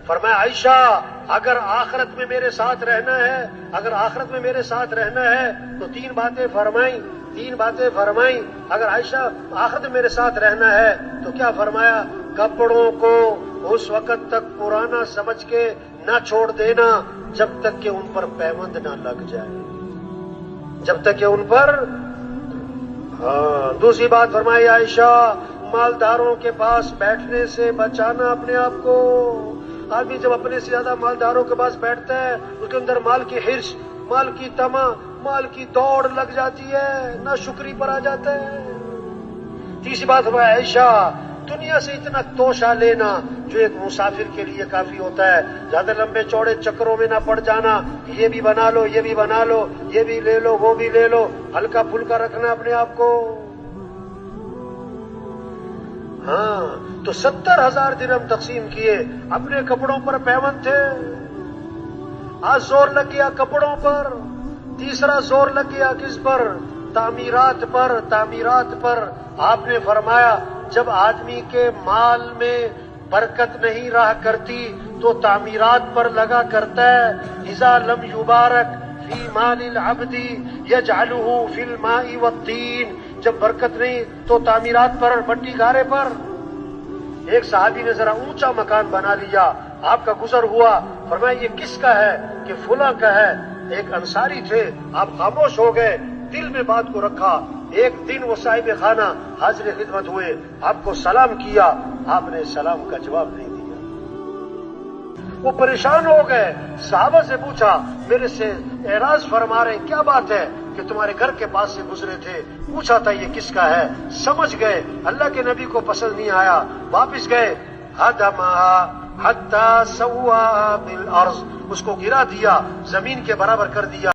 فرمایا عائشہ اگر آخرت میں میرے ساتھ رہنا ہے تو تین باتیں فرمائیں. اگر عائشہ آخرت میں میرے ساتھ رہنا ہے تو کیا فرمایا؟ کپڑوں کو اس وقت تک پرانا سمجھ کے نہ چھوڑ دینا جب تک کہ ان پر پیوند نہ لگ جائے. دوسری بات فرمائی عائشہ مالداروں کے پاس بیٹھنے سے بچانا اپنے آپ کو. آدمی جب اپنے سے زیادہ مالداروں کے پاس بیٹھتا ہے اس کے اندر مال کی حرص، مال کی طمع، مال کی دوڑ لگ جاتی ہے، ناشکری پر آ جاتا ہے. تیسری بات فرمائی عائشہ دنیا سے اتنا توشہ لینا جو ایک مسافر کے لیے کافی ہوتا ہے. زیادہ لمبے چوڑے چکروں میں نہ پڑ جانا، یہ بھی بنا لو، یہ بھی بنا لو، یہ بھی لے لو، وہ بھی لے لو، ہلکا پھلکا رکھنا اپنے آپ کو. ہاں تو 70,000 درہم تقسیم کیے، اپنے کپڑوں پر پیوند تھے. آج زور لگ گیا کپڑوں پر. تیسرا زور لگ گیا کس پر؟ تعمیرات پر. آپ نے فرمایا جب آدمی کے مال میں برکت نہیں رہا کرتی تو تعمیرات پر لگا کرتا ہے. اذا لم یبارک فی مال العبد یجعلہ فی الماء والطین. جب برکت نہیں تو تعمیرات پر، مٹی گارے پر. ایک صحابی نے ذرا اونچا مکان بنا لیا، آپ کا گزر ہوا، فرمایا یہ کس کا ہے؟ کہ فلاں کا ہے. ایک انصاری تھے، آپ خاموش ہو گئے، دل میں بات کو رکھا. ایک دن وہ صاحب خانہ حاضر خدمت ہوئے، آپ کو سلام کیا، آپ نے سلام کا جواب نہیں دیا. وہ پریشان ہو گئے، صحابہ سے پوچھا میرے سے اعراض فرما رہے ہیں، کیا بات ہے؟ کہ تمہارے گھر کے پاس سے گزرے تھے، پوچھا تھا یہ کس کا ہے. سمجھ گئے اللہ کے نبی کو پسند نہیں آیا، واپس گئے. هدمها حتى سواها بالارض. اس کو گرا دیا، زمین کے برابر کر دیا.